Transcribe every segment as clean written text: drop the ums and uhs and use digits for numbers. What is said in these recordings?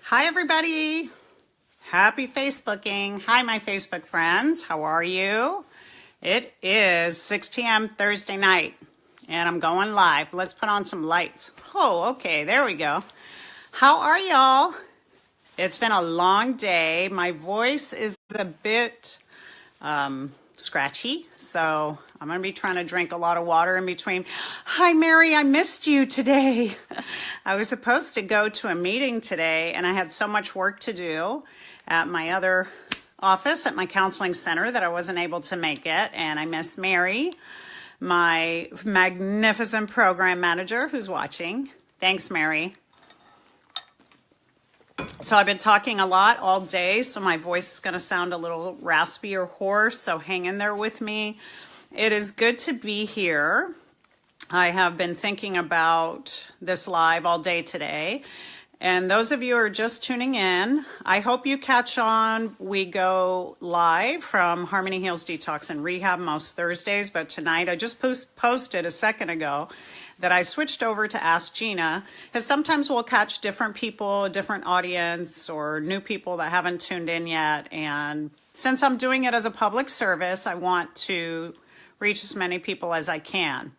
Hi, everybody. Happy Facebooking. Hi, my Facebook friends. How are you? It is 6 p.m. Thursday night, and I'm going live. Let's put on some lights. Oh, okay. There we go. How are y'all? It's been a long day. My voice is a bit scratchy, so I'm going to be trying to drink a lot of water in between. Hi, Mary, I missed you today. I was supposed to go to a meeting today, and I had so much work to do at my other office at my counseling center that I wasn't able to make it, and I missed Mary, my magnificent program manager who's watching. Thanks, Mary. So I've been talking a lot all day, so my voice is going to sound a little raspy or hoarse, so hang in there with me. It is good to be here. I have been thinking about this live all day today. And those of you who are just tuning in, I hope you catch on. We go live from Harmony Heals Detox and Rehab most Thursdays, but tonight I just posted a second ago that I switched over to Ask Gina, because sometimes we'll catch different people, a different audience, or new people that haven't tuned in yet. And since I'm doing it as a public service, I want to reach as many people as I can.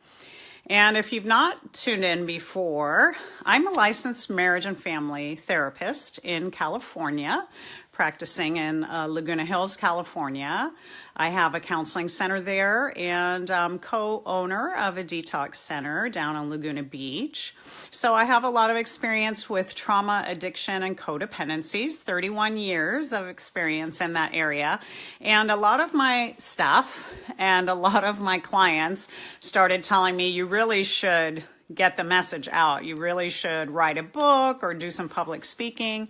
And if you've not tuned in before, I'm a licensed marriage and family therapist in California, practicing in Laguna Hills, California. I have a counseling center there, and I'm co-owner of a detox center down on Laguna Beach. So I have a lot of experience with trauma, addiction, and codependencies, 31 years of experience in that area. And a lot of my staff and a lot of my clients started telling me, you really should get the message out. You really should write a book or do some public speaking.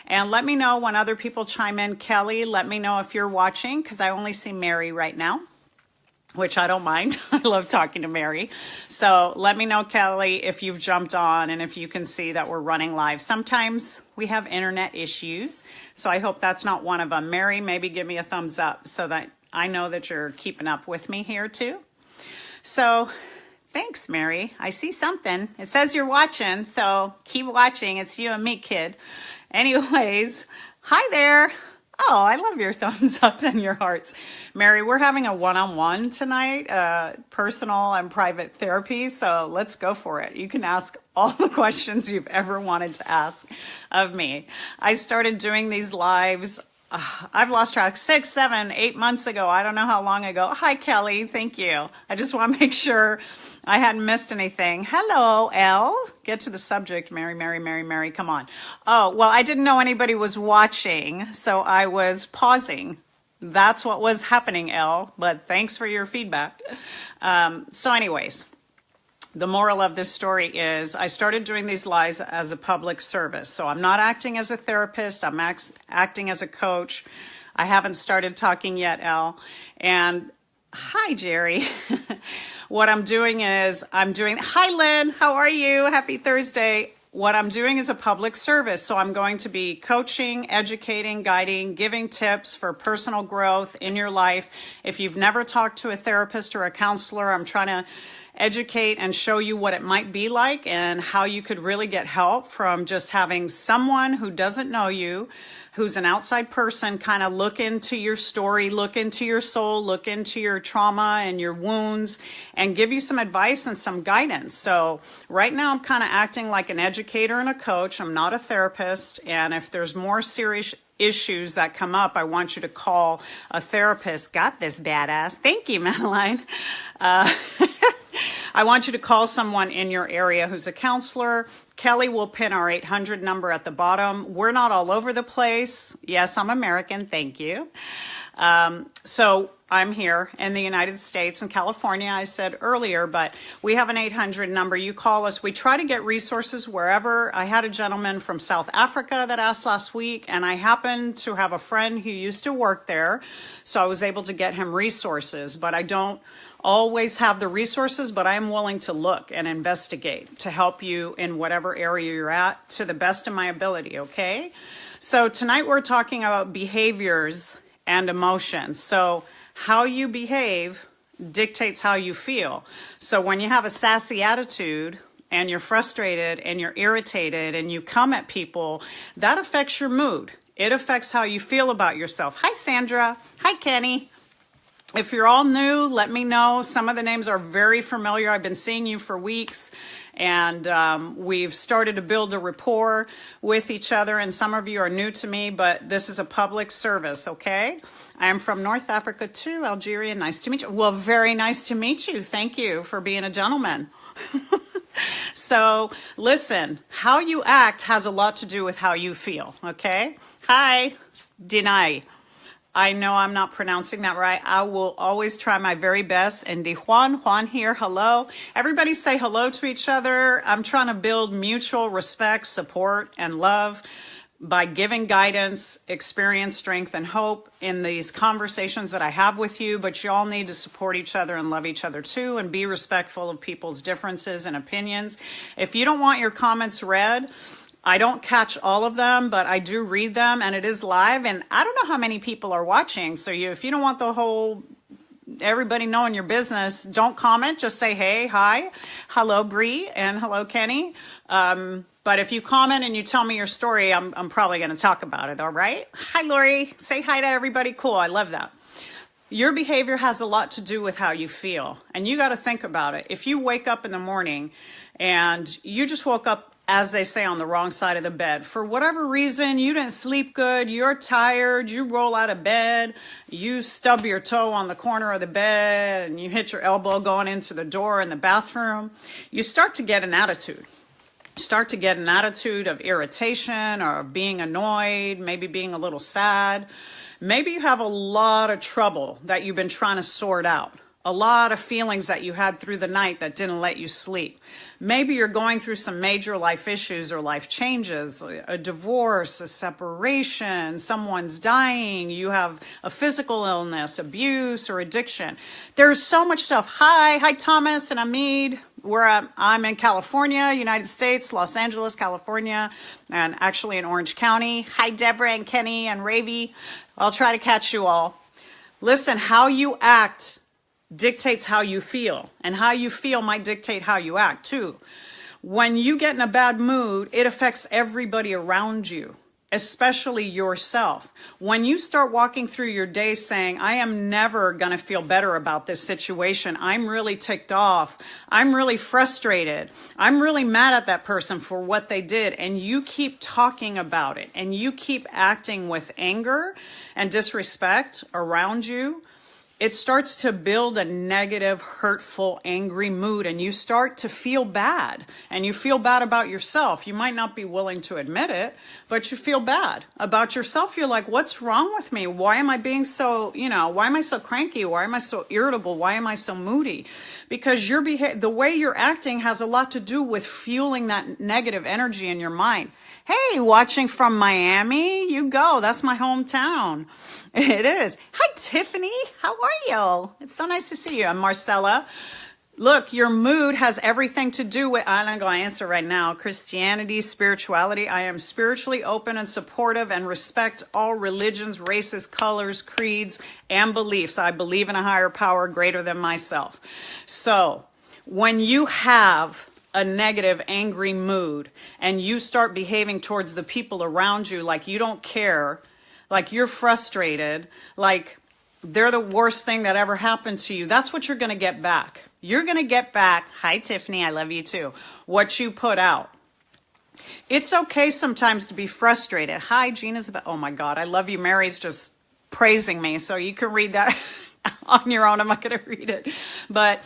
And let me know when other people chime in. Kelly, let me know if you're watching, because I only see Mary right now, which I don't mind. I love talking to Mary. So let me know, Kelly, if you've jumped on and if you can see that we're running live. Sometimes we have internet issues, so I hope that's not one of them. Mary, maybe give me a thumbs up so that I know that you're keeping up with me here too. So thanks, Mary. I see something. It says you're watching, so keep watching. It's you and me, kid. Anyways, hi there. Oh, I love your thumbs up and your hearts. Mary, we're having a one-on-one tonight, personal and private therapy, so let's go for it. You can ask all the questions you've ever wanted to ask of me. I started doing these lives I've lost track, 6, 7, 8 months ago. I don't know how long ago. Hi, Kelly. Thank you. I just want to make sure I hadn't missed anything. Hello, Elle. Get to the subject, Mary. Come on. Oh, well, I didn't know anybody was watching, so I was pausing. That's what was happening, Elle, but thanks for your feedback. So anyways, the moral of this story is I started doing these lives as a public service. So I'm not acting as a therapist. I'm acting as a coach. I haven't started talking yet, Elle. And hi, Jerry. What I'm doing is hi, Lynn. How are you? Happy Thursday. What I'm doing is a public service. So I'm going to be coaching, educating, guiding, giving tips for personal growth in your life. If you've never talked to a therapist or a counselor, I'm trying to educate and show you what it might be like and how you could really get help from just having someone who doesn't know you, who's an outside person, kind of look into your story, look into your soul, look into your trauma and your wounds, and give you some advice and some guidance. So right now I'm kind of acting like an educator and a coach. I'm not a therapist. And if there's more serious issues that come up, I want you to call a therapist. Got this, badass. Thank you, Madeline. I want you to call someone in your area who's a counselor. Kelly will pin our 800 number at the bottom. We're not all over the place. Yes, I'm American. Thank you. So I'm here in the United States, in California, I said earlier, but we have an 800 number. You call us. We try to get resources wherever. I had a gentleman from South Africa that asked last week, and I happened to have a friend who used to work there, so I was able to get him resources, but I don't always have the resources, but I am willing to look and investigate to help you in whatever area you're at to the best of my ability, okay? So tonight we're talking about behaviors and emotions. So how you behave dictates how you feel. So when you have a sassy attitude and you're frustrated and you're irritated and you come at people, that affects your mood. It affects how you feel about yourself. Hi, Sandra. Hi, Kenny. If you're all new, let me know. Some of the names are very familiar. I've been seeing you for weeks, and we've started to build a rapport with each other, and some of you are new to me, but this is a public service, okay? I am from North Africa too, Algeria. Nice to meet you. Well, very nice to meet you. Thank you for being a gentleman. So listen, how you act has a lot to do with how you feel, okay? Hi, Dinai. I know I'm not pronouncing that right. I will always try my very best. And Juan here, hello. Everybody say hello to each other. I'm trying to build mutual respect, support, and love by giving guidance, experience, strength, and hope in these conversations that I have with you. But you all need to support each other and love each other too, and be respectful of people's differences and opinions. If you don't want your comments read, I don't catch all of them, but I do read them, and it is live, and I don't know how many people are watching. So if you don't want the whole everybody knowing your business, don't comment. Just say, hey, hi, hello, Bree, and hello, Kenny. But if you comment and you tell me your story, I'm probably going to talk about it, all right? Hi, Lori. Say hi to everybody. Cool. I love that. Your behavior has a lot to do with how you feel, and you got to think about it. If you wake up in the morning and you just woke up, as they say, on the wrong side of the bed, for whatever reason, you didn't sleep good, you're tired, you roll out of bed, you stub your toe on the corner of the bed, and you hit your elbow going into the door in the bathroom, you start to get an attitude. Start to get an attitude of irritation or being annoyed, maybe being a little sad. Maybe you have a lot of trouble that you've been trying to sort out. A lot of feelings that you had through the night that didn't let you sleep. Maybe you're going through some major life issues or life changes, a divorce, a separation, someone's dying, you have a physical illness, abuse, or addiction. There's so much stuff. Hi, Thomas and Amid. I'm in California, United States, Los Angeles, California, and actually in Orange County. Hi, Deborah and Kenny and Ravi. I'll try to catch you all. Listen, how you act dictates how you feel, and how you feel might dictate how you act too. When you get in a bad mood, it affects everybody around you, especially yourself. When you start walking through your day saying, I am never going to feel better about this situation, I'm really ticked off, I'm really frustrated, I'm really mad at that person for what they did, and you keep talking about it, and you keep acting with anger and disrespect around you, it starts to build a negative, hurtful, angry mood, and you start to feel bad, and you feel bad about yourself. You might not be willing to admit it, but you feel bad about yourself. You're like, what's wrong with me? Why am I being so, why am I so cranky? Why am I so irritable? Why am I so moody? Because the way you're acting has a lot to do with fueling that negative energy in your mind. Hey, watching from Miami, you go. That's my hometown. It is. Hi, Tiffany. How are you? It's so nice to see you. I'm Marcella. Look, your mood has everything to do with, I'm not going to answer right now, Christianity, spirituality. I am spiritually open and supportive and respect all religions, races, colors, creeds, and beliefs. I believe in a higher power greater than myself. So when you have a negative, angry mood, and you start behaving towards the people around you like you don't care, like you're frustrated, like they're the worst thing that ever happened to you, that's what you're going to get back. You're going to get back, hi Tiffany, I love you too, what you put out. It's okay sometimes to be frustrated. Hi, Gina's oh my God, I love you. Mary's just praising me, so you can read that on your own. I'm not going to read it. But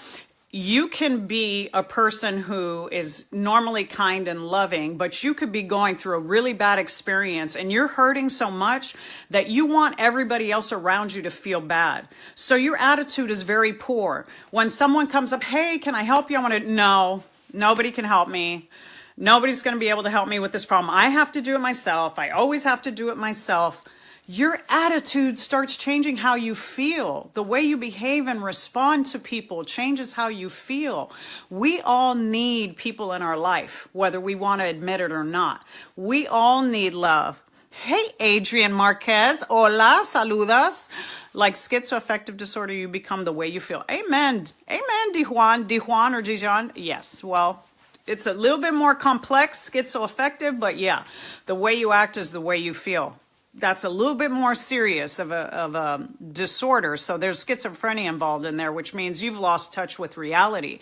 you can be a person who is normally kind and loving, but you could be going through a really bad experience and you're hurting so much that you want everybody else around you to feel bad. So your attitude is very poor. When someone comes up, hey, can I help you? I want to, no, nobody can help me. Nobody's going to be able to help me with this problem. I have to do it myself. I always have to do it myself. Your attitude starts changing how you feel. The way you behave and respond to people changes how you feel. We all need people in our life, whether we want to admit it or not. We all need love. Hey, Adrian Marquez. Hola, saludas. Like schizoaffective disorder, you become the way you feel. Amen. Amen, Dijuan. Dijuan or Dijon? Yes, well, It's a little bit more complex, schizoaffective, but yeah, the way you act is the way you feel. That's a little bit more serious of a disorder. So there's schizophrenia involved in there, which means you've lost touch with reality.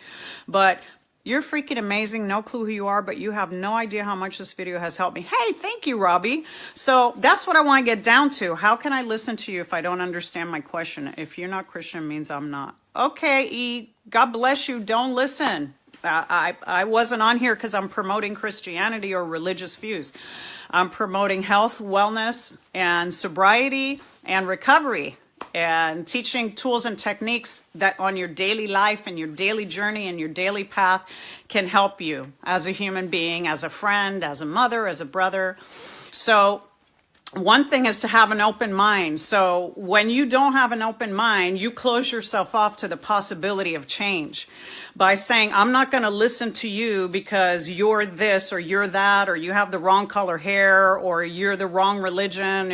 But you're freaking amazing. No clue who you are, but you have no idea how much this video has helped me. Hey, thank you, Robbie. So that's what I want to get down to. How can I listen to you if I don't understand my question? If you're not Christian, it means I'm not. Okay, E, God bless you. Don't listen. I wasn't on here because I'm promoting Christianity or religious views. I'm promoting health, wellness, and sobriety and recovery, and teaching tools and techniques that on your daily life and your daily journey and your daily path can help you as a human being, as a friend, as a mother, as a brother. So one thing is to have an open mind. So when you don't have an open mind, you close yourself off to the possibility of change by saying, I'm not going to listen to you because you're this or you're that, or you have the wrong color hair, or you're the wrong religion,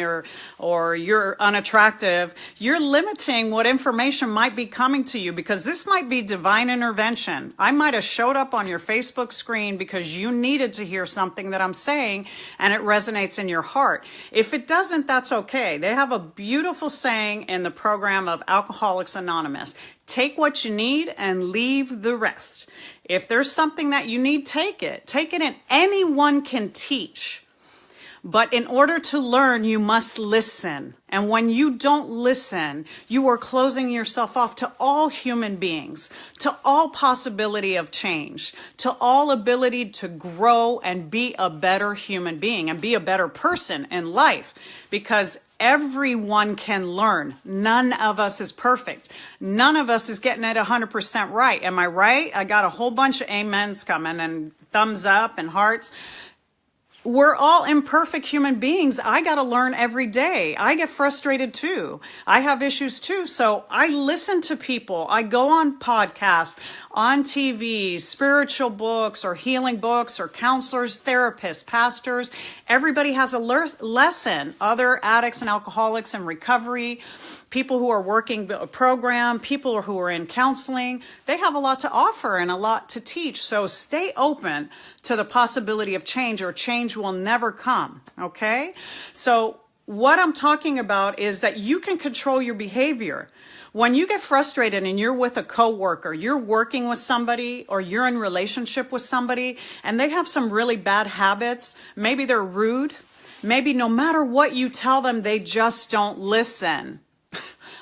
or you're unattractive. You're limiting what information might be coming to you, because this might be divine intervention. I might have showed up on your Facebook screen because you needed to hear something that I'm saying and it resonates in your heart. If it doesn't, that's okay. They have a beautiful saying in the program of Alcoholics Anonymous. Take what you need and leave the rest. If there's something that you need, take it. Take it, and anyone can teach. But in order to learn, you must listen. And when you don't listen, you are closing yourself off to all human beings, to all possibility of change, to all ability to grow and be a better human being and be a better person in life. Because everyone can learn. None of us is perfect. None of us is getting it 100% right. Am I right? I got a whole bunch of amens coming and thumbs up and hearts. We're all imperfect human beings. I got to learn every day. I get frustrated too. I have issues too. So I listen to people. I go on podcasts, on TV, spiritual books or healing books or counselors, therapists, pastors. Everybody has a lesson. Other addicts and alcoholics in recovery, people who are working a program, people who are in counseling, they have a lot to offer and a lot to teach. So stay open to the possibility of change, or change will never come, okay? So what I'm talking about is that you can control your behavior. When you get frustrated and you're with a coworker, you're working with somebody, or you're in relationship with somebody, and they have some really bad habits, maybe they're rude, maybe no matter what you tell them, they just don't listen.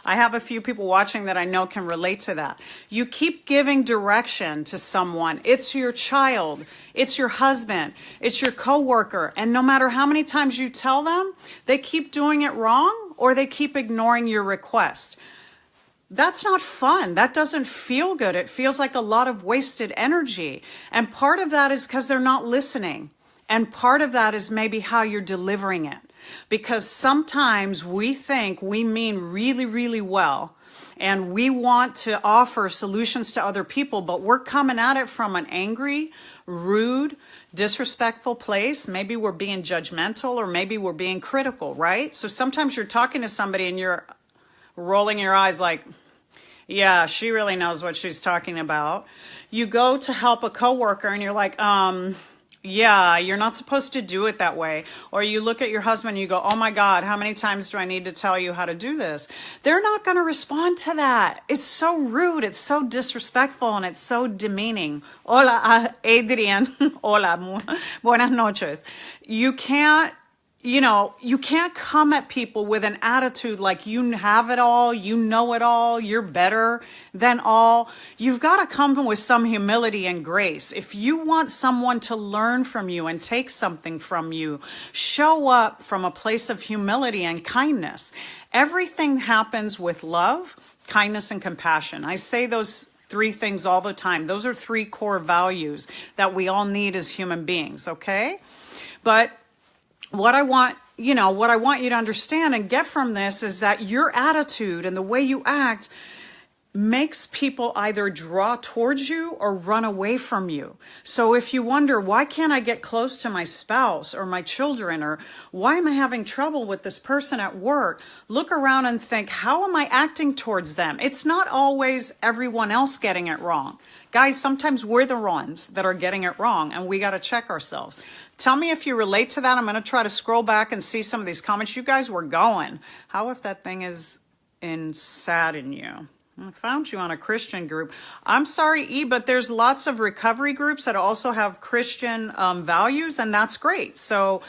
I have a few people watching that I know can relate to that. You keep giving direction to someone. It's your child, it's your husband, it's your coworker, and no matter how many times you tell them, they keep doing it wrong or they keep ignoring your request. That's not fun. That doesn't feel good. It feels like a lot of wasted energy. And part of that is because they're not listening. And part of that is maybe how you're delivering it. Because sometimes we think we mean really, really well, and we want to offer solutions to other people, but we're coming at it from an angry, rude, disrespectful place. Maybe we're being judgmental, or maybe we're being critical, right? So sometimes you're talking to somebody and you're rolling your eyes like, yeah, she really knows what she's talking about. You go to help a coworker and you're like, yeah, you're not supposed to do it that way. Or you look at your husband and you go, oh my God, how many times do I need to tell you how to do this? They're not going to respond to that. It's so rude. It's so disrespectful, and it's so demeaning. Hola, Adrian. Hola, buenas noches. You can't come at people with an attitude like you have it all, you know it all, you're better than all. You've got to come with some humility and grace. If you want someone to learn from you and take something from you, show up from a place of humility and kindness. Everything happens with love, kindness, and compassion. I say those three things all the time. Those are three core values that we all need as human beings, okay? But what I want you to understand and get from this is that your attitude and the way you act makes people either draw towards you or run away from you. So if you wonder, why can't I get close to my spouse or my children, or why am I having trouble with this person at work? Look around and think, how am I acting towards them? It's not always everyone else getting it wrong. Guys, sometimes we're the ones that are getting it wrong, and we got to check ourselves. Tell me if you relate to that. I'm going to try to scroll back and see some of these comments. You guys were going. How if that thing is sadden you? I found you on a Christian group. I'm sorry, E, but there's lots of recovery groups that also have Christian values, and that's great. So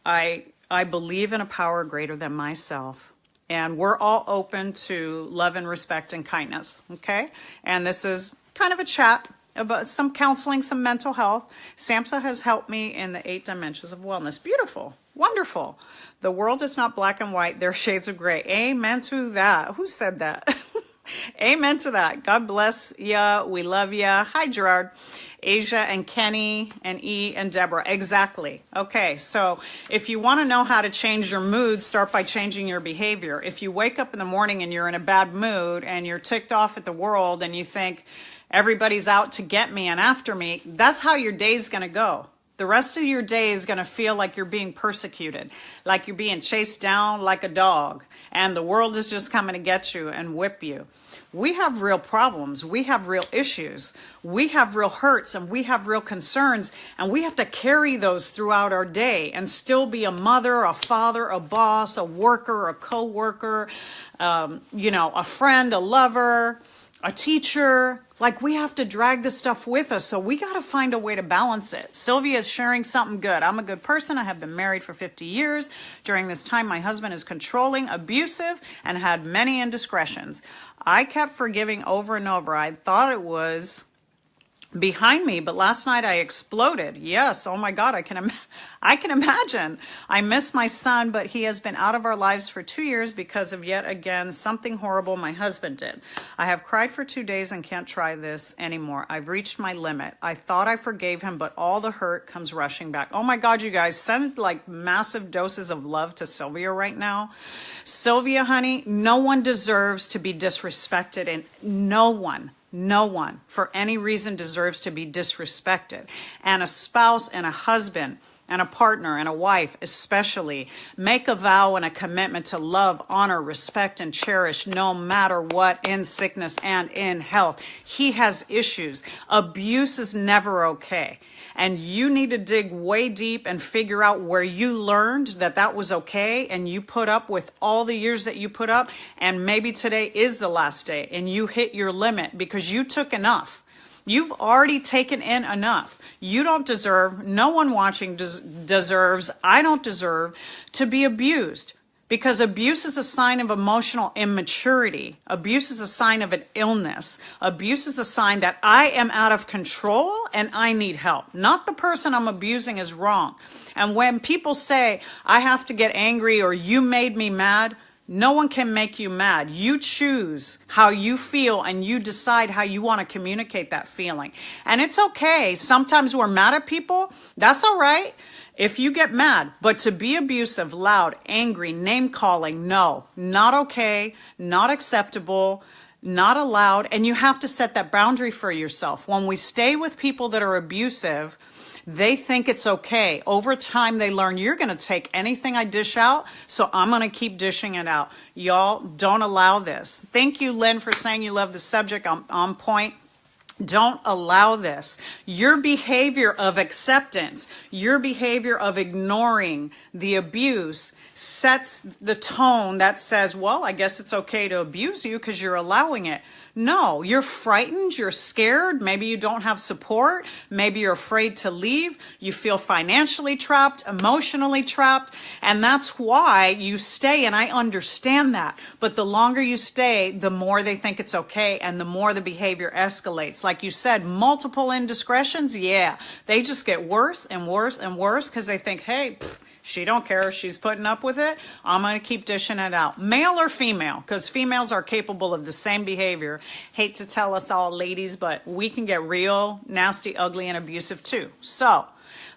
I believe in a power greater than myself. And we're all open to love and respect and kindness, okay? And this is kind of a chat about some counseling, some mental health. SAMHSA has helped me in the 8 dimensions of wellness. Beautiful, wonderful. The world is not black and white. There are shades of gray. Amen to that. Who said that? Amen to that. God bless ya. We love ya. Hi, Gerard. Asia and Kenny and E and Deborah. Exactly. Okay, so if you want to know how to change your mood, start by changing your behavior. If you wake up in the morning and you're in a bad mood and you're ticked off at the world and you think everybody's out to get me and after me, that's how your day's going to go. The rest of your day is going to feel like you're being persecuted, like you're being chased down like a dog, and the world is just coming to get you and whip you. We have real problems. We have real issues. We have real hurts, and we have real concerns, and we have to carry those throughout our day and still be a mother, a father, a boss, a worker, a co-worker, a friend, a lover, a teacher. Like, we have to drag this stuff with us, so we got to find a way to balance it. Sylvia is sharing something good. I'm a good person. I have been married for 50 years. During this time, my husband is controlling, abusive, and had many indiscretions. I kept forgiving over and over. I thought it was behind me, but last night I exploded. Yes, oh my God, I can imagine. I miss my son, but he has been out of our lives for 2 years because of yet again something horrible my husband did. I have cried for 2 days and can't try this anymore. I've reached my limit. I thought I forgave him, but all the hurt comes rushing back. Oh my God, you guys, send like massive doses of love to Sylvia right now. Sylvia, honey, no one deserves to be disrespected, and no one for any reason deserves to be disrespected. And a spouse and a husband and a partner and a wife especially make a vow and a commitment to love, honor, respect, and cherish no matter what, in sickness and in health. He has issues. Abuse is never okay. And you need to dig way deep and figure out where you learned that that was okay, and you put up with all the years that you put up, and maybe today is the last day and you hit your limit because you took enough. You've already taken in enough. You don't deserve, no one watching deserves, I don't deserve to be abused. Because abuse is a sign of emotional immaturity. Abuse is a sign of an illness. Abuse is a sign that I am out of control and I need help. Not the person I'm abusing is wrong. And when people say, I have to get angry or you made me mad, no one can make you mad. You choose how you feel and you decide how you want to communicate that feeling. And it's okay. Sometimes we're mad at people. That's all right. If you get mad, but to be abusive, loud, angry, name-calling, no, not okay, not acceptable, not allowed, and you have to set that boundary for yourself. When we stay with people that are abusive, they think it's okay. Over time, they learn you're going to take anything I dish out, so I'm going to keep dishing it out. Y'all, don't allow this. Thank you, Lynn, for saying you love the subject. I'm on point. Don't allow this. Your behavior of acceptance, your behavior of ignoring the abuse sets the tone that says, well, I guess it's okay to abuse you because you're allowing it. No, you're frightened, you're scared, maybe you don't have support, maybe you're afraid to leave, you feel financially trapped, emotionally trapped, and that's why you stay, and I understand that. But the longer you stay, the more they think it's okay, and the more the behavior escalates. Like you said, multiple indiscretions, yeah, they just get worse and worse and worse because they think, hey, she don't care. She's putting up with it. I'm going to keep dishing it out. Male or female, because females are capable of the same behavior. Hate to tell us all, ladies, but we can get real nasty, ugly, and abusive too. So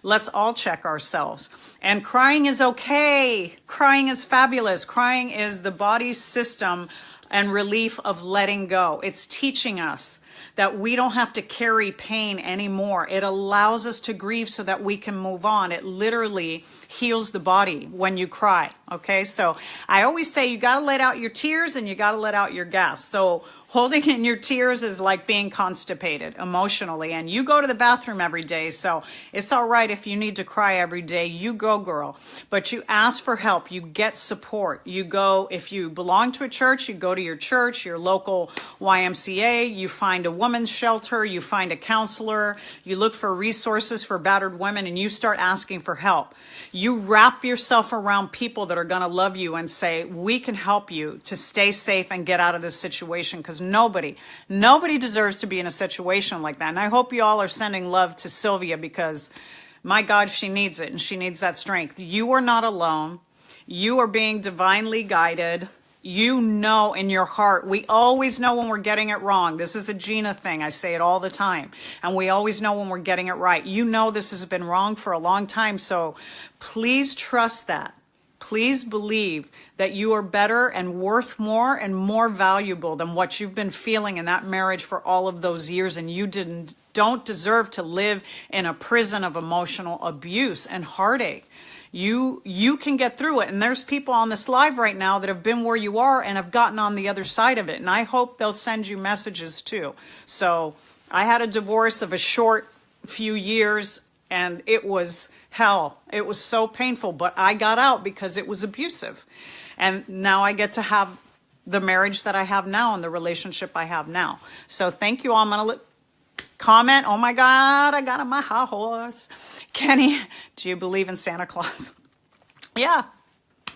let's all check ourselves. And crying is okay. Crying is fabulous. Crying is the body's system and relief of letting go. It's teaching us that we don't have to carry pain anymore. It allows us to grieve so that we can move on. It literally heals the body when you cry, okay? So I always say you got to let out your tears and you got to let out your gas. So Holding in your tears is like being constipated emotionally, and you go to the bathroom every day, so it's all right if you need to cry every day. You go, girl. But you ask for help. You get support. You go, if you belong to a church, you go to your church, your local YMCA, you find a women's shelter, you find a counselor, you look for resources for battered women, and you start asking for help. You wrap yourself around people that are going to love you and say, we can help you to stay safe and get out of this situation, because nobody deserves to be in a situation like that. And I hope you all are sending love to Sylvia, because my God, she needs it, and she needs that strength. You are not alone. You are being divinely guided. You know in your heart, we always know when we're getting it wrong. This is a Gina thing. I say it all the time. And we always know when we're getting it right. You know this has been wrong for a long time. So please trust that. Please believe that you are better and worth more and more valuable than what you've been feeling in that marriage for all of those years. And you don't deserve to live in a prison of emotional abuse and heartache. You can get through it. And there's people on this live right now that have been where you are and have gotten on the other side of it. And I hope they'll send you messages too. So I had a divorce of a short few years, and it was hell. It was so painful, but I got out because it was abusive. And now I get to have the marriage that I have now and the relationship I have now. So thank you all. I'm going to comment. Oh my God, I got on my high horse. Kenny, do you believe in Santa Claus? Yeah.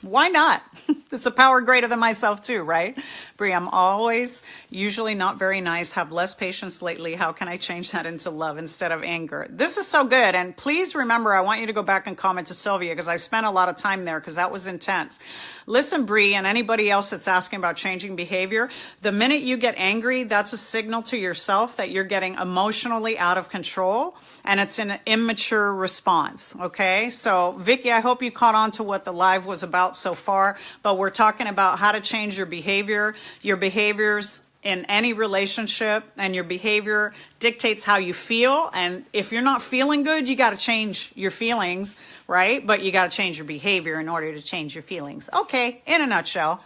Why not? It's a power greater than myself too, right? Brie, I'm always usually not very nice, have less patience lately. How can I change that into love instead of anger? This is so good. And please remember, I want you to go back and comment to Sylvia, because I spent a lot of time there, because that was intense. Listen, Brie, and anybody else that's asking about changing behavior, the minute you get angry, that's a signal to yourself that you're getting emotionally out of control, and it's an immature response, okay? So, Vicky, I hope you caught on to what the live was about so far, but we're talking about how to change your behaviors in any relationship, and your behavior dictates how you feel. And if you're not feeling good, you got to change your feelings, right? But you got to change your behavior in order to change your feelings. Okay, in a nutshell.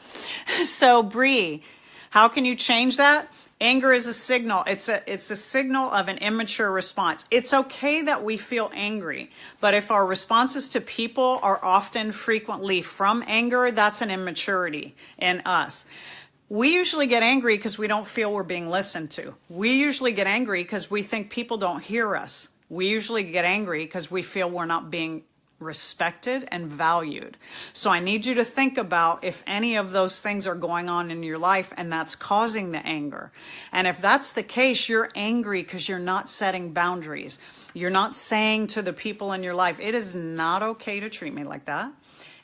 So, Bree, how can you change that? Anger is a signal. It's a signal of an immature response. It's okay that we feel angry, but if our responses to people are often frequently from anger, that's an immaturity in us. We usually get angry because we don't feel we're being listened to. We usually get angry because we think people don't hear us. We usually get angry because we feel we're not being respected and valued. So I need you to think about if any of those things are going on in your life and that's causing the anger. And if that's the case, you're angry because you're not setting boundaries. You're not saying to the people in your life, it is not okay to treat me like that.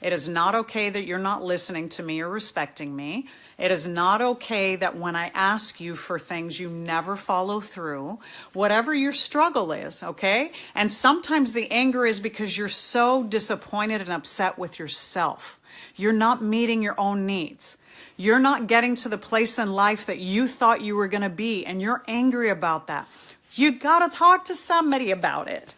It is not okay that you're not listening to me or respecting me. It is not okay that when I ask you for things, you never follow through. Whatever your struggle is, okay? And sometimes the anger is because you're so disappointed and upset with yourself. You're not meeting your own needs. You're not getting to the place in life that you thought you were going to be, and you're angry about that. You got to talk to somebody about it.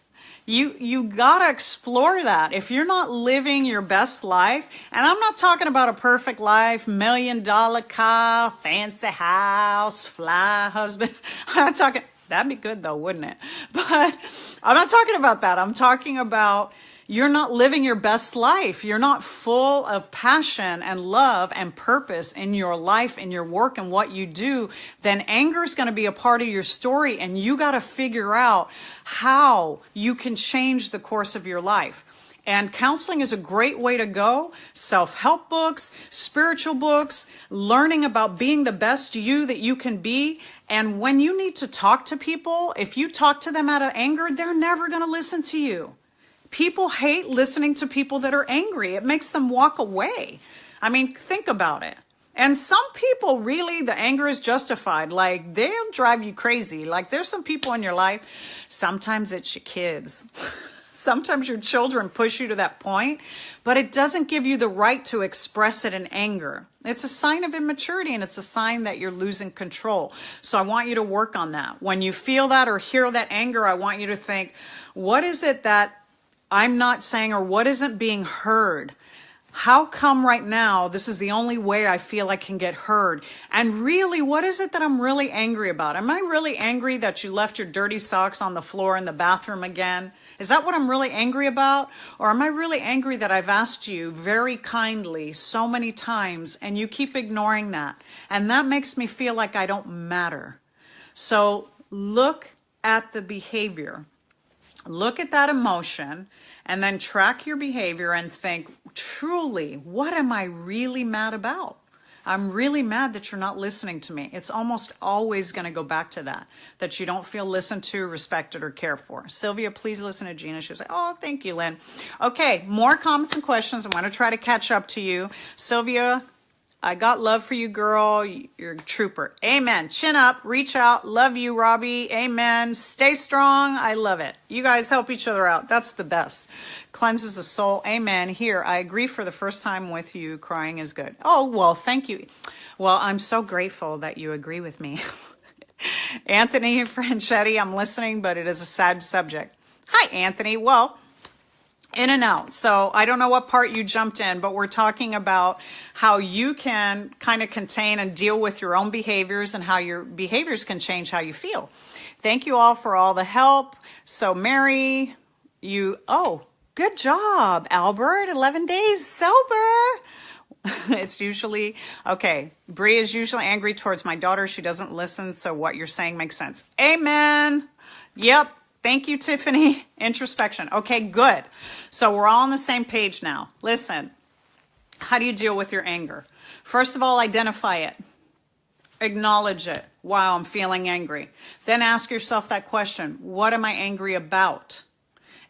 You gotta explore that. If you're not living your best life, and I'm not talking about a perfect life, $1 million car, fancy house, fly husband. I'm not talking, that'd be good though, wouldn't it? But I'm not talking about that. I'm talking about you're not living your best life. You're not full of passion and love and purpose in your life, in your work and what you do. Then anger is going to be a part of your story, and you got to figure out how you can change the course of your life. And counseling is a great way to go. Self-help books, spiritual books, learning about being the best you that you can be. And when you need to talk to people, if you talk to them out of anger, they're never going to listen to you. People hate listening to people that are angry. It makes them walk away. I mean, think about it. And some people really, the anger is justified. Like, they'll drive you crazy. Like, there's some people in your life, sometimes it's your kids. Sometimes your children push you to that point, but it doesn't give you the right to express it in anger. It's a sign of immaturity, and it's a sign that you're losing control. So I want you to work on that. When you feel that or hear that anger, I want you to think, what is it that I'm not saying, or what isn't being heard? How come right now this is the only way I feel I can get heard? And really, what is it that I'm really angry about? Am I really angry that you left your dirty socks on the floor in the bathroom again? Is that what I'm really angry about? Or am I really angry that I've asked you very kindly so many times and you keep ignoring that? And that makes me feel like I don't matter. So look at the behavior. Look at that emotion and then track your behavior and think, truly, what am I really mad about? I'm really mad that you're not listening to me. It's almost always going to go back to that you don't feel listened to, respected, or cared for. Sylvia, please listen to Gina. She'll say, oh, thank you, Lynn. Okay, more comments and questions. I'm going to try to catch up to you. Sylvia, I got love for you, girl. You're a trooper. Amen. Chin up, reach out. Love you, Robbie. Amen. Stay strong. I love it. You guys help each other out. That's the best. Cleanses the soul. Amen. Here, I agree for the first time with you. Crying is good. Oh, well, thank you. Well, I'm so grateful that you agree with me. Anthony Franchetti, I'm listening, but it is a sad subject. Hi, Anthony. Well, in and out. So I don't know what part you jumped in, but we're talking about how you can kind of contain and deal with your own behaviors and how your behaviors can change how you feel. Thank you all for all the help. So Mary, good job, Albert. 11 days sober. It's usually, okay. Bree is usually angry towards my daughter. She doesn't listen. So what you're saying makes sense. Amen. Yep. Thank you, Tiffany. Introspection. Okay, good. So we're all on the same page now. Listen, how do you deal with your anger? First of all, identify it. Acknowledge it. Wow, I'm feeling angry. Then ask yourself that question. What am I angry about?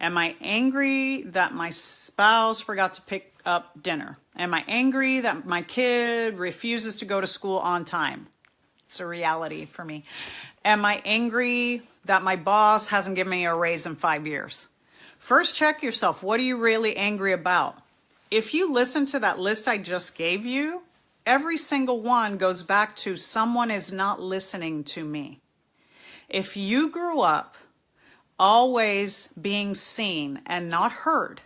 Am I angry that my spouse forgot to pick up dinner? Am I angry that my kid refuses to go to school on time? It's a reality for me. Am I angry that my boss hasn't given me a raise in 5 years? First, check yourself. What are you really angry about? If you listen to that list I just gave you, every single one goes back to someone is not listening to me. If you grew up always being seen and not heard,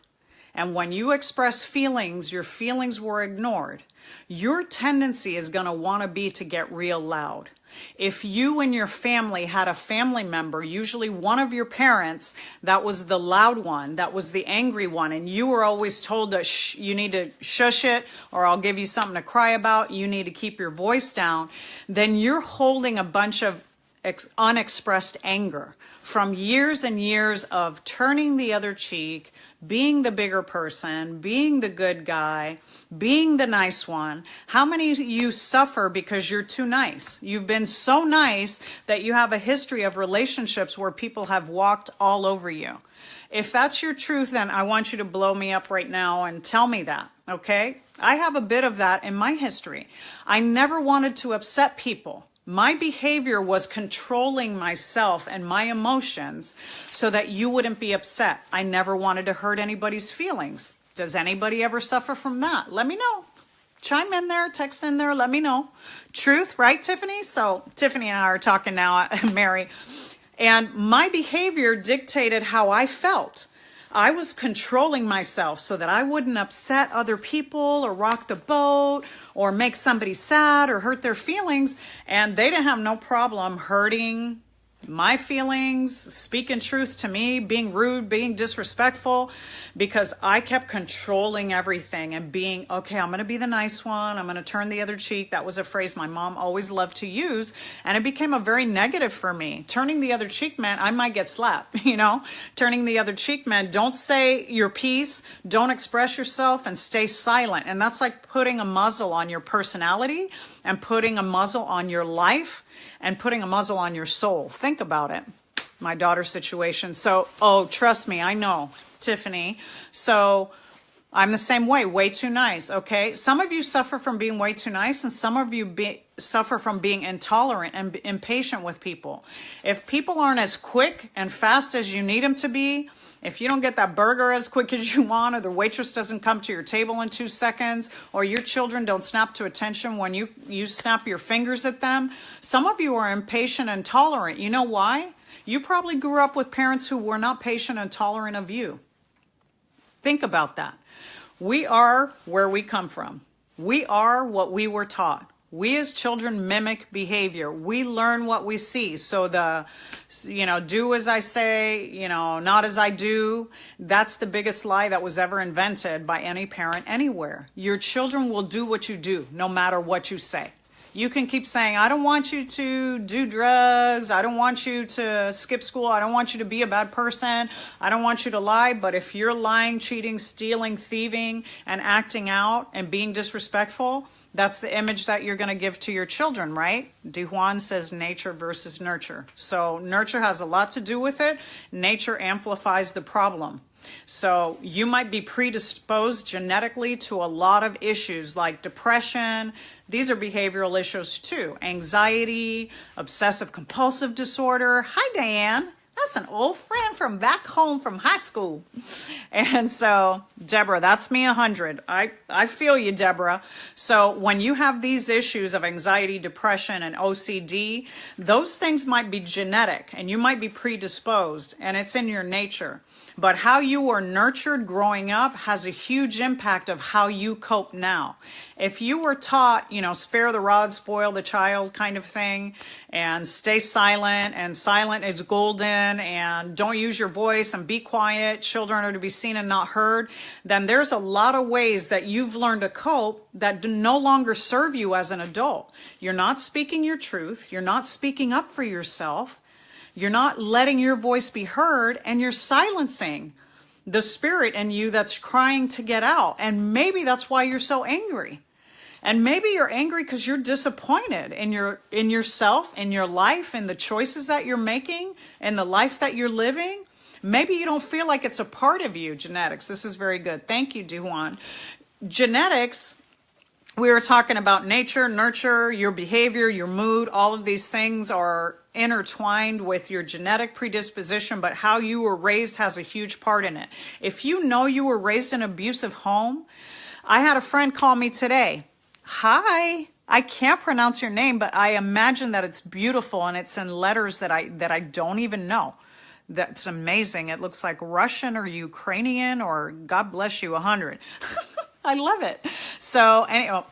and when you express feelings, your feelings were ignored, your tendency is going to want to be to get real loud. If you and your family had a family member, usually one of your parents, that was the loud one, that was the angry one, and you were always told that you need to shush it, or I'll give you something to cry about, you need to keep your voice down, then you're holding a bunch of unexpressed anger from years and years of turning the other cheek, being the bigger person, being the good guy, being the nice one. How many of you suffer because you're too nice? You've been so nice that you have a history of relationships where people have walked all over you. If that's your truth, then I want you to blow me up right now and tell me that, okay? I have a bit of that in my history. I never wanted to upset people. My behavior was controlling myself and my emotions so that you wouldn't be upset. I never wanted to hurt anybody's feelings. Does anybody ever suffer from that? Let me know. Chime in there, text in there, let me know. Truth, right, Tiffany? So Tiffany and I are talking now, Mary. And my behavior dictated how I felt. I was controlling myself so that I wouldn't upset other people or rock the boat or make somebody sad or hurt their feelings. And they didn't have no problem hurting my feelings, speaking truth to me, being rude, being disrespectful, because I kept controlling everything and being, okay, I'm going to be the nice one. I'm going to turn the other cheek. That was a phrase my mom always loved to use. And it became a very negative for me. Turning the other cheek meant I might get slapped, you know, turning the other cheek meant don't say your piece, don't express yourself, and stay silent. And that's like putting a muzzle on your personality and putting a muzzle on your life and putting a muzzle on your soul. Think about it. My daughter's situation. So, trust me, I know, Tiffany. So I'm the same way too nice, okay? Some of you suffer from being way too nice, and some of you suffer from being intolerant and impatient with people. If people aren't as quick and fast as you need them to be, if you don't get that burger as quick as you want, or the waitress doesn't come to your table in 2 seconds, or your children don't snap to attention when you snap your fingers at them, some of you are impatient and tolerant. You know why? You probably grew up with parents who were not patient and tolerant of you. Think about that. We are where we come from. We are what we were taught. We as children mimic behavior. We learn what we see. So do as I say, not as I do. That's the biggest lie that was ever invented by any parent anywhere. Your children will do what you do, no matter what you say. You can keep saying, I don't want you to do drugs. I don't want you to skip school. I don't want you to be a bad person. I don't want you to lie. But if you're lying, cheating, stealing, thieving, and acting out and being disrespectful, that's the image that you're going to give to your children, right? De Juan says nature versus nurture. So nurture has a lot to do with it. Nature amplifies the problem. So you might be predisposed genetically to a lot of issues like depression. These are behavioral issues too. Anxiety, obsessive compulsive disorder. Hi, Diane. That's an old friend from back home from high school. And so, Deborah, that's me 100. I feel you, Deborah. So when you have these issues of anxiety, depression, and OCD, those things might be genetic and you might be predisposed and it's in your nature. But how you were nurtured growing up has a huge impact of how you cope now. If you were taught, spare the rod, spoil the child kind of thing, and stay silent, and silent is golden, and don't use your voice, and be quiet, children are to be seen and not heard, then there's a lot of ways that you've learned to cope that do no longer serve you as an adult. You're not speaking your truth. You're not speaking up for yourself. You're not letting your voice be heard, and you're silencing the spirit in you that's crying to get out. And maybe that's why you're so angry. And maybe you're angry because you're disappointed in yourself, in your life, in the choices that you're making, in the life that you're living. Maybe you don't feel like it's a part of you, genetics. This is very good. Thank you, Duhan. Genetics, we were talking about nature, nurture, your behavior, your mood. All of these things are intertwined with your genetic predisposition, but how you were raised has a huge part in it. If you know you were raised in an abusive home, I had a friend call me today. Hi, I can't pronounce your name, but I imagine that it's beautiful and it's in letters that I don't even know. That's amazing. It looks like Russian or Ukrainian or God bless you 100. I love it. So anyway,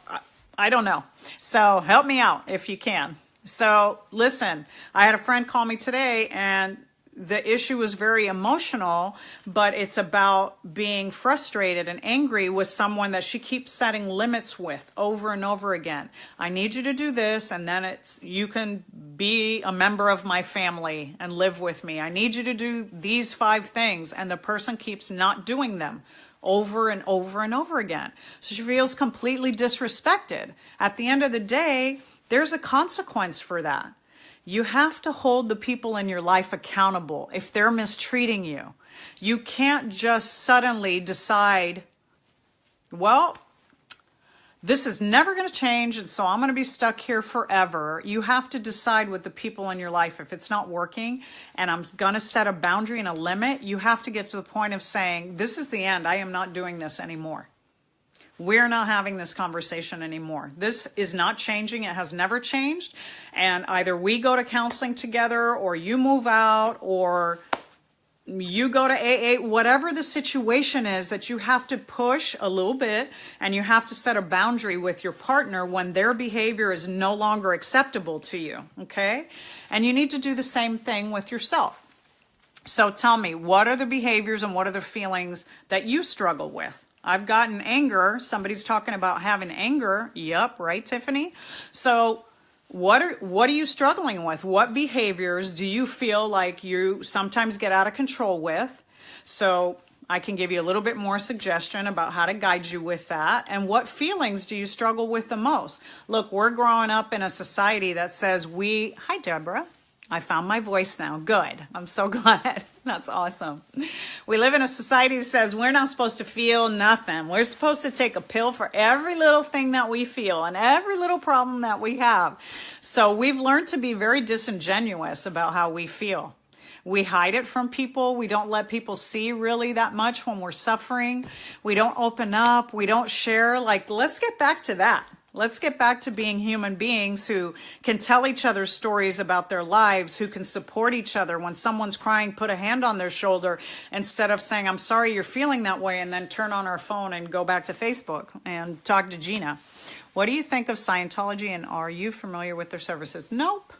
I don't know. So help me out if you can. So listen, I had a friend call me today and the issue was very emotional, but it's about being frustrated and angry with someone that she keeps setting limits with over and over again. I need you to do this, and then you can be a member of my family and live with me. I need you to do these 5 things, and the person keeps not doing them over and over and over again. So she feels completely disrespected. At the end of the day, there's a consequence for that. You have to hold the people in your life accountable if they're mistreating you. You can't just suddenly decide, well, this is never going to change, and so I'm going to be stuck here forever. You have to decide with the people in your life, if it's not working and I'm going to set a boundary and a limit, you have to get to the point of saying, this is the end. I am not doing this anymore. We're not having this conversation anymore. This is not changing. It has never changed. And either we go to counseling together, or you move out, or you go to AA, whatever the situation is, that you have to push a little bit and you have to set a boundary with your partner when their behavior is no longer acceptable to you, okay? And you need to do the same thing with yourself. So tell me, what are the behaviors and what are the feelings that you struggle with? I've gotten anger. Somebody's talking about having anger. Yep, right, Tiffany? So what are you struggling with? What behaviors do you feel like you sometimes get out of control with? So I can give you a little bit more suggestion about how to guide you with that. And what feelings do you struggle with the most? Look, we're growing up in a society that says hi, Deborah. I found my voice now. Good. I'm so glad. That's awesome. We live in a society that says we're not supposed to feel nothing. We're supposed to take a pill for every little thing that we feel and every little problem that we have. So we've learned to be very disingenuous about how we feel. We hide it from people. We don't let people see really that much when we're suffering. We don't open up. We don't share. Let's get back to that. Let's get back to being human beings who can tell each other stories about their lives, who can support each other. When someone's crying, put a hand on their shoulder instead of saying, I'm sorry you're feeling that way, and then turn on our phone and go back to Facebook and talk to Gina. What do you think of Scientology, and are you familiar with their services? Nope.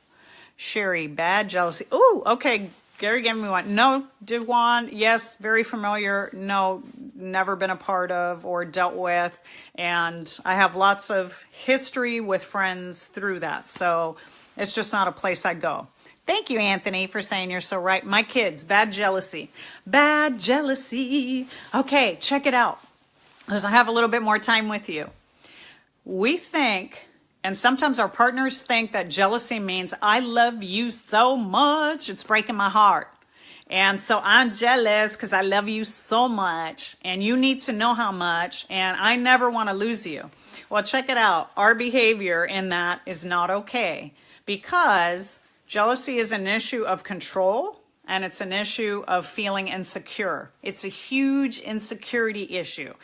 Sherry, bad jealousy. Ooh, okay. Gary gave me one. No, did one. Yes, very familiar. No, never been a part of or dealt with. And I have lots of history with friends through that. So it's just not a place I go. Thank you, Anthony, for saying you're so right. My kids, bad jealousy. Bad jealousy. Okay, check it out, because I have a little bit more time with you. We think, and sometimes our partners think, that jealousy means I love you so much, it's breaking my heart. And so I'm jealous because I love you so much, and you need to know how much, and I never want to lose you. Well, check it out. Our behavior in that is not okay, because jealousy is an issue of control, and it's an issue of feeling insecure. It's a huge insecurity issue.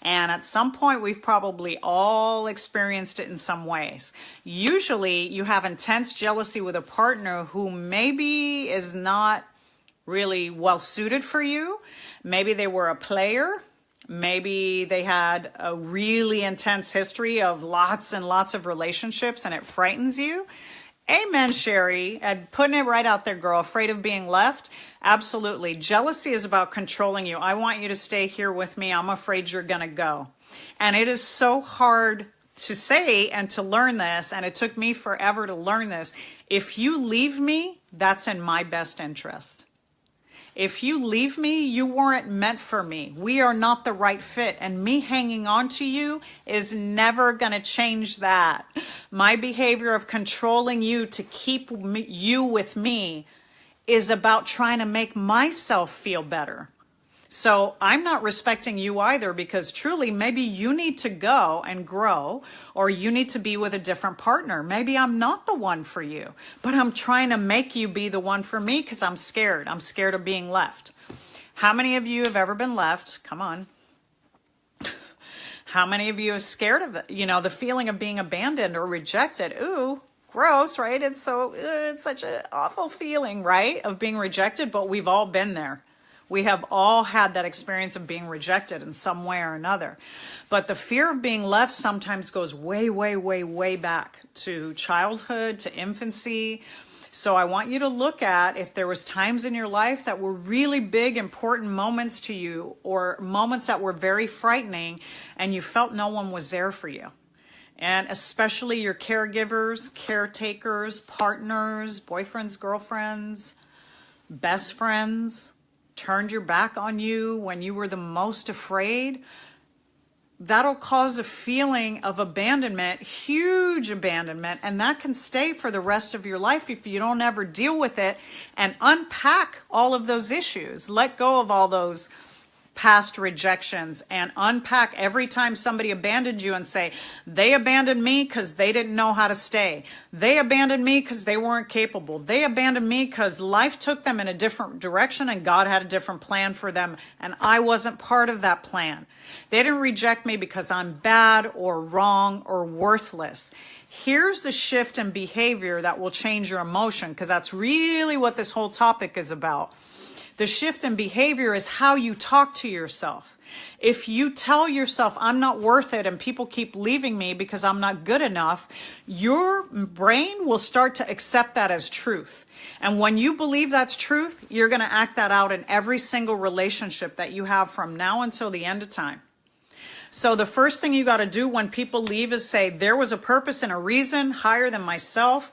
And at some point, we've probably all experienced it in some ways. Usually, you have intense jealousy with a partner who maybe is not really well suited for you. Maybe they were a player. Maybe they had a really intense history of lots and lots of relationships, and it frightens you. Amen, Sherry. And putting it right out there, girl. Afraid of being left? Absolutely. Jealousy is about controlling you. I want you to stay here with me. I'm afraid you're going to go. And it is so hard to say and to learn this, and it took me forever to learn this. If you leave me, that's in my best interest. If you leave me, you weren't meant for me. We are not the right fit. And me hanging on to you is never going to change that. My behavior of controlling you to keep you with me is about trying to make myself feel better. So I'm not respecting you either, because truly maybe you need to go and grow, or you need to be with a different partner. Maybe I'm not the one for you, but I'm trying to make you be the one for me because I'm scared. I'm scared of being left. How many of you have ever been left? Come on. How many of you are scared of it? You know, the feeling of being abandoned or rejected. Ooh, gross, right? It's such an awful feeling, right? Of being rejected, but we've all been there. We have all had that experience of being rejected in some way or another. But the fear of being left sometimes goes way, way, way, way back to childhood, to infancy. So I want you to look at if there was times in your life that were really big, important moments to you, or moments that were very frightening, and you felt no one was there for you. And especially your caregivers, caretakers, partners, boyfriends, girlfriends, best friends, turned your back on you when you were the most afraid. That'll cause a feeling of abandonment, huge abandonment, and that can stay for the rest of your life if you don't ever deal with it and unpack all of those issues. Let go of all those past rejections and unpack every time somebody abandoned you and say, they abandoned me because they didn't know how to stay. They abandoned me because they weren't capable. They abandoned me because life took them in a different direction and God had a different plan for them, and I wasn't part of that plan. They didn't reject me because I'm bad or wrong or worthless. Here's the shift in behavior that will change your emotion, because that's really what this whole topic is about. The shift in behavior is how you talk to yourself. If you tell yourself, I'm not worth it, and people keep leaving me because I'm not good enough, your brain will start to accept that as truth. And when you believe that's truth, you're going to act that out in every single relationship that you have from now until the end of time. So the first thing you got to do when people leave is say, there was a purpose and a reason higher than myself,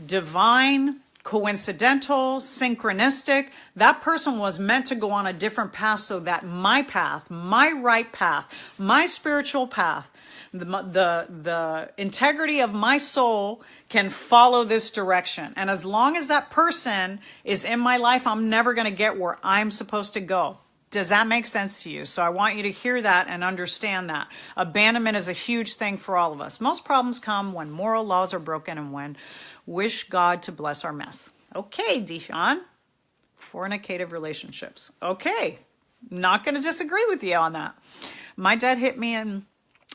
divine, coincidental, synchronistic. That person was meant to go on a different path so that my path, my right path, my spiritual path, the integrity of my soul can follow this direction. And as long as that person is in my life, I'm never going to get where I'm supposed to go. Does that make sense to you? So I want you to hear that and understand that. Abandonment is a huge thing for all of us. Most problems come when moral laws are broken and when wish God to bless our mess. Okay, Deshaun. Fornicative relationships. Okay. Not going to disagree with you on that. My dad hit me in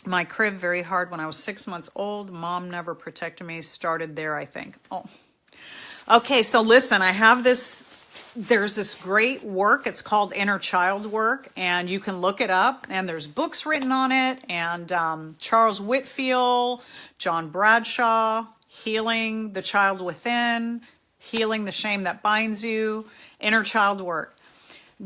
my crib very hard when I was 6 months old. Mom never protected me. Started there, I think. Oh, okay. So listen, I have this. There's this great work. It's called Inner Child Work, and you can look it up. And there's books written on it. And Charles Whitfield, John Bradshaw, Healing the Child Within, Healing the Shame That Binds You, Inner Child Work.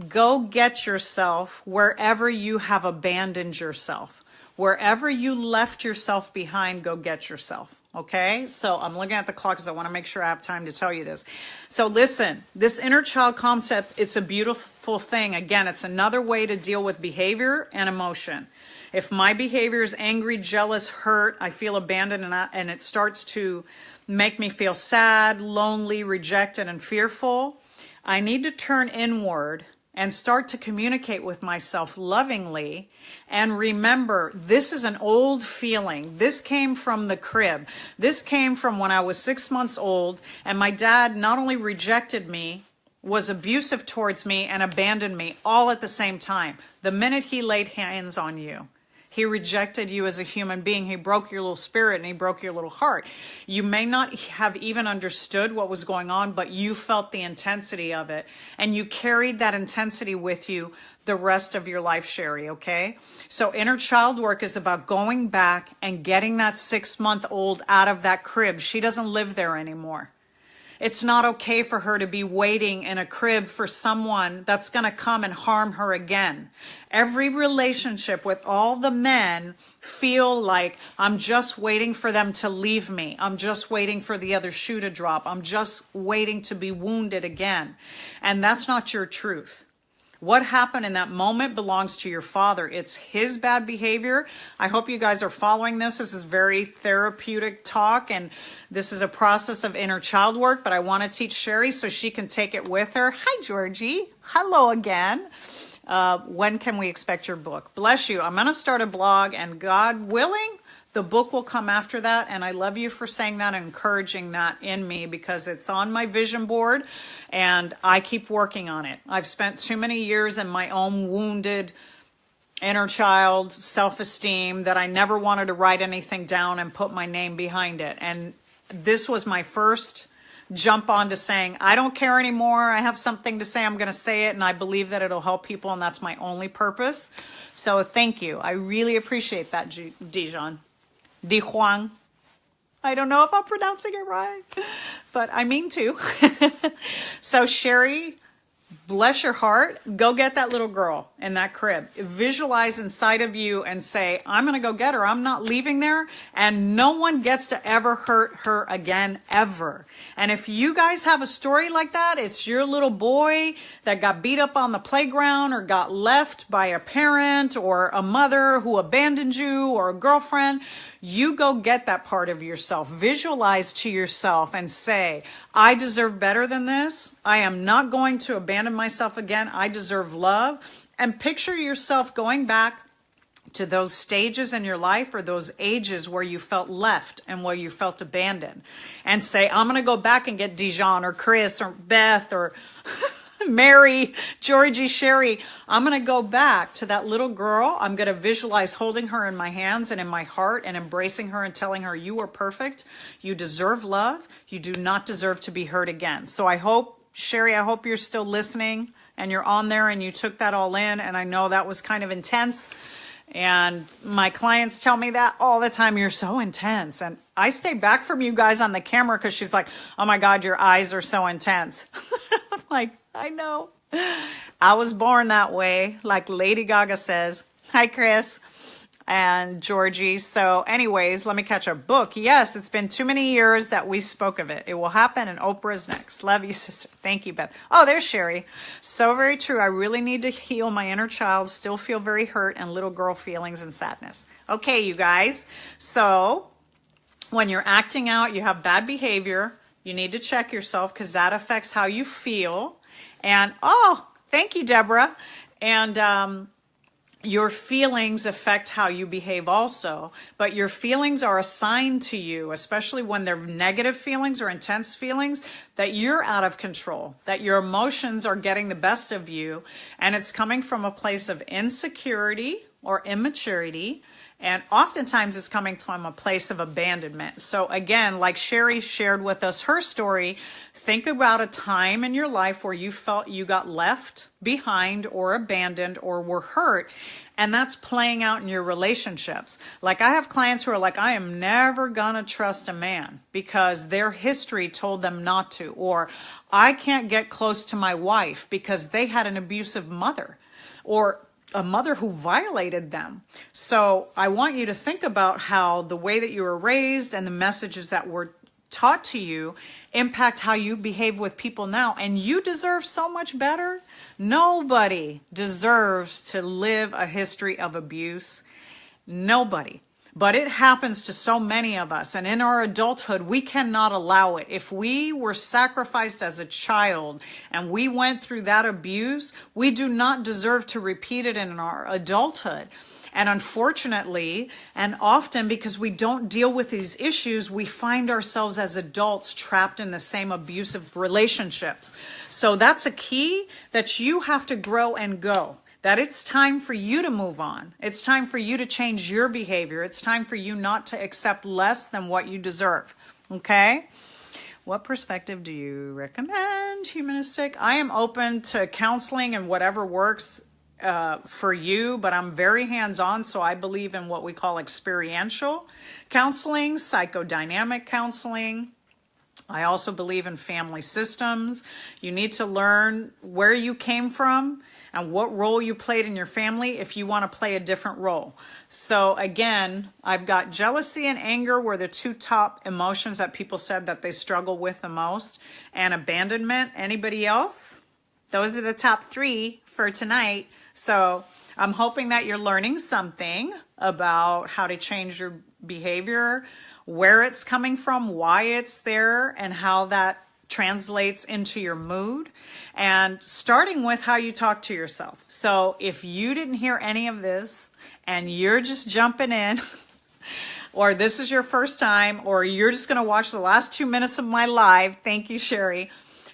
Go get yourself wherever you have abandoned yourself. Wherever you left yourself behind, go get yourself. Okay? So I'm looking at the clock because I want to make sure I have time to tell you this. So listen, this inner child concept, it's a beautiful thing. Again, it's another way to deal with behavior and emotion. If my behavior is angry, jealous, hurt, I feel abandoned, and it starts to make me feel sad, lonely, rejected, and fearful, I need to turn inward and start to communicate with myself lovingly and remember, this is an old feeling. This came from the crib. This came from when I was 6 months old, and my dad not only rejected me, was abusive towards me, and abandoned me all at the same time. The minute he laid hands on you, he rejected you as a human being. He broke your little spirit and he broke your little heart. You may not have even understood what was going on, but you felt the intensity of it. And you carried that intensity with you the rest of your life, Sherry, okay? So inner child work is about going back and getting that 6-month-old out of that crib. She doesn't live there anymore. It's not okay for her to be waiting in a crib for someone that's going to come and harm her again. Every relationship with all the men feel like, I'm just waiting for them to leave me. I'm just waiting for the other shoe to drop. I'm just waiting to be wounded again. And that's not your truth. What happened in that moment belongs to your father. It's his bad behavior. I hope you guys are following this. This is very therapeutic talk, and this is a process of inner child work, but I want to teach Sherry so she can take it with her. Hi, Georgie. Hello again. When can we expect your book? Bless you. I'm going to start a blog, and God willing, the book will come after that, and I love you for saying that and encouraging that in me because it's on my vision board, and I keep working on it. I've spent too many years in my own wounded inner child self-esteem that I never wanted to write anything down and put my name behind it. And this was my first jump on to saying, I don't care anymore. I have something to say. I'm going to say it, and I believe that it'll help people, and that's my only purpose. So thank you. I really appreciate that, Dijon. Dijuan. I don't know if I'm pronouncing it right, but I mean to. So Sherry, bless your heart. Go get that little girl in that crib. Visualize inside of you and say, I'm going to go get her. I'm not leaving there. And no one gets to ever hurt her again, ever. And if you guys have a story like that, it's your little boy that got beat up on the playground or got left by a parent or a mother who abandoned you or a girlfriend, you go get that part of yourself. Visualize to yourself and say, I deserve better than this. I am not going to abandon myself again. I deserve love. And picture yourself going back to those stages in your life or those ages where you felt left and where you felt abandoned. And say, I'm going to go back and get Dijon or Chris or Beth or Mary, Georgie, Sherry. I'm going to go back to that little girl. I'm going to visualize holding her in my hands and in my heart and embracing her and telling her, you are perfect. You deserve love. You do not deserve to be hurt again. So I hope, Sherry, I hope you're still listening and you're on there and you took that all in. And I know that was kind of intense. And my clients tell me that all the time, you're so intense. And I stay back from you guys on the camera because she's like, oh my God, your eyes are so intense. I'm like, I know. I was born that way, like Lady Gaga says. Hi, Chris and Georgie. So anyways, let me catch a book. Yes, it's been too many years that we spoke of it. It will happen, and Oprah's next. Love you, sister. Thank you, Beth. Oh, there's Sherry. So very true. I really need to heal my inner child, still feel very hurt, and little girl feelings and sadness. Okay, you guys. So when you're acting out, you have bad behavior, you need to check yourself because that affects how you feel. And, oh, thank you, Deborah. And your feelings affect how you behave also. But your feelings are assigned to you, especially when they're negative feelings or intense feelings, that you're out of control, that your emotions are getting the best of you. And it's coming from a place of insecurity, or immaturity. And oftentimes it's coming from a place of abandonment. So again, like Sherry shared with us her story, think about a time in your life where you felt you got left behind or abandoned or were hurt. And that's playing out in your relationships. Like I have clients who are like, I am never gonna trust a man because their history told them not to. Or I can't get close to my wife because they had an abusive mother. Or a mother who violated them. So I want you to think about how the way that you were raised and the messages that were taught to you impact how you behave with people now. And you deserve so much better. Nobody deserves to live a history of abuse. Nobody. But it happens to so many of us. And in our adulthood, we cannot allow it. If we were sacrificed as a child and we went through that abuse, we do not deserve to repeat it in our adulthood. And unfortunately, and often because we don't deal with these issues, we find ourselves as adults trapped in the same abusive relationships. So that's a key that you have to grow and go. That it's time for you to move on. It's time for you to change your behavior. It's time for you not to accept less than what you deserve. Okay? What perspective do you recommend, humanistic? I am open to counseling and whatever works for you, but I'm very hands-on, so I believe in what we call experiential counseling, psychodynamic counseling. I also believe in family systems. You need to learn where you came from and what role you played in your family if you want to play a different role. So again, I've got jealousy and anger were the two top emotions that people said that they struggle with the most, and abandonment. Anybody else? Those are the top three for tonight. So I'm hoping that you're learning something about how to change your behavior, where it's coming from, why it's there, and how that translates into your mood, and starting with how you talk to yourself. So if you didn't hear any of this and you're just jumping in, or this is your first time, or you're just going to watch the last 2 minutes of my live, thank you, Sherry.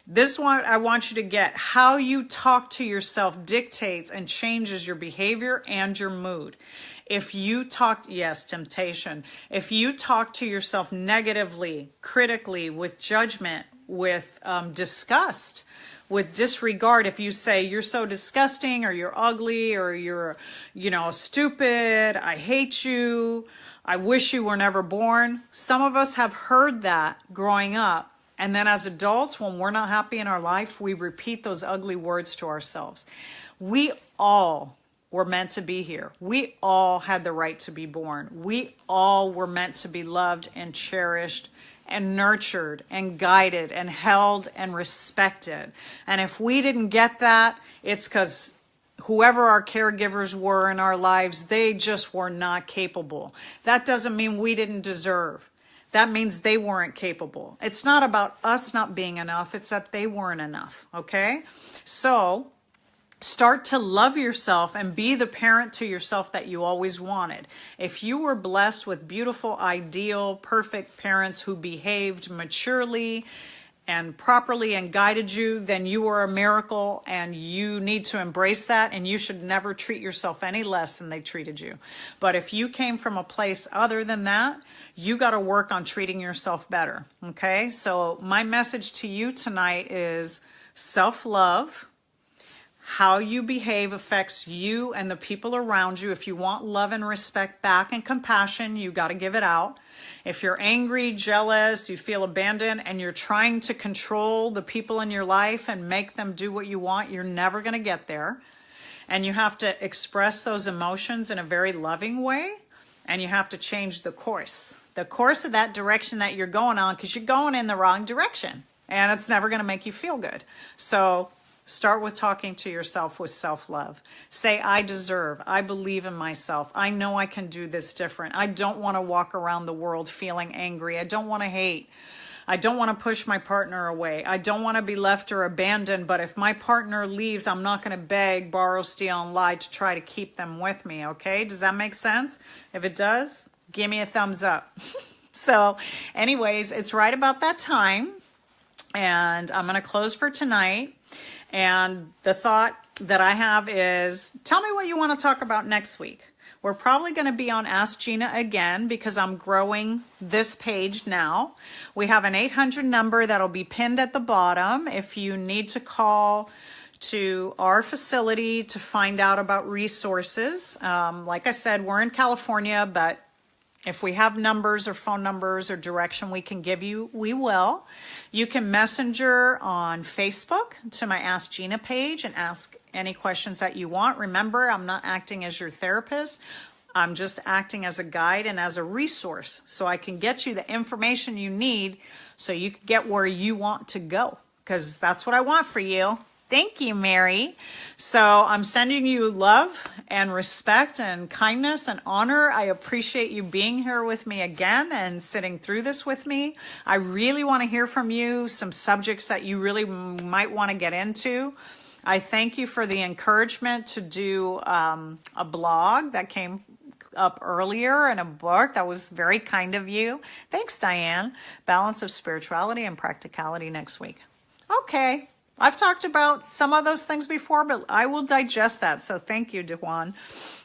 This one, I want you to get how you talk to yourself dictates and changes your behavior and your mood. If you talk, yes, temptation. If you talk to yourself negatively, critically, with judgment, with disgust, with disregard, if you say you're so disgusting or you're ugly or you're, stupid, I hate you, I wish you were never born. Some of us have heard that growing up. And then as adults, when we're not happy in our life, we repeat those ugly words to ourselves. We all were meant to be here. We all had the right to be born. We all were meant to be loved and cherished and nurtured and guided and held and respected. And if we didn't get that, it's because whoever our caregivers were in our lives, they just were not capable. That doesn't mean we didn't deserve. That means they weren't capable. It's not about us not being enough. It's that they weren't enough. Okay? So start to love yourself and be the parent to yourself that you always wanted. If you were blessed with beautiful, ideal, perfect parents who behaved maturely and properly and guided you, then you were a miracle, and you need to embrace that, and you should never treat yourself any less than they treated you. But if you came from a place other than that, you got to work on treating yourself better. Okay? So my message to you tonight is self-love. How you behave affects you and the people around you. If you want love and respect back and compassion, you got to give it out. If you're angry, jealous, you feel abandoned, and you're trying to control the people in your life and make them do what you want, you're never going to get there. And you have to express those emotions in a very loving way, and you have to change the course of that direction that you're going on, because you're going in the wrong direction, and it's never going to make you feel good. So start with talking to yourself with self-love. Say, I deserve. I believe in myself. I know I can do this different. I don't want to walk around the world feeling angry. I don't want to hate. I don't want to push my partner away. I don't want to be left or abandoned, but if my partner leaves, I'm not going to beg, borrow, steal, and lie to try to keep them with me, okay? Does that make sense? If it does, give me a thumbs up. So anyways, it's right about that time, and I'm going to close for tonight. And the thought that I have is, tell me what you want to talk about next week. We're probably going to be on Ask Gina again because I'm growing this page now. We have an 800 number that'll be pinned at the bottom if you need to call to our facility to find out about resources. Like I said, we're in California, but if we have numbers or phone numbers or direction we can give you, we will. You can messenger on Facebook to my Ask Gina page and ask any questions that you want. Remember, I'm not acting as your therapist. I'm just acting as a guide and as a resource so I can get you the information you need so you can get where you want to go, because that's what I want for you. Thank you, Mary. So I'm sending you love and respect and kindness and honor. I appreciate you being here with me again and sitting through this with me. I really want to hear from you, some subjects that you really might want to get into. I thank you for the encouragement to do a blog that came up earlier and a book. That was very kind of you. Thanks, Diane. Balance of spirituality and practicality next week. Okay. I've talked about some of those things before, but I will digest that. So thank you, Dewan.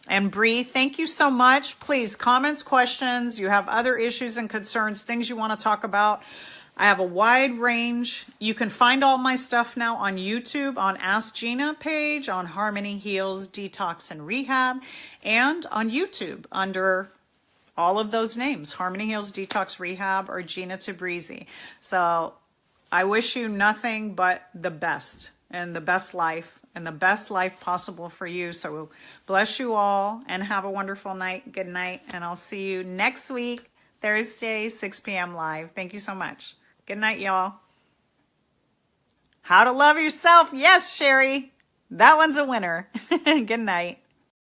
And Bree, thank you so much. Please, comments, questions. You have other issues and concerns, things you want to talk about. I have a wide range. You can find all my stuff now on YouTube, on Ask Gina page, on Harmony Heals, Detox, and Rehab, and on YouTube under all of those names, Harmony Heals, Detox, Rehab, or Gina Tabrizy. So I wish you nothing but the best and the best life and the best life possible for you. So bless you all and have a wonderful night. Good night. And I'll see you next week, Thursday, 6 p.m. live. Thank you so much. Good night, y'all. How to love yourself. Yes, Sherry. That one's a winner. Good night.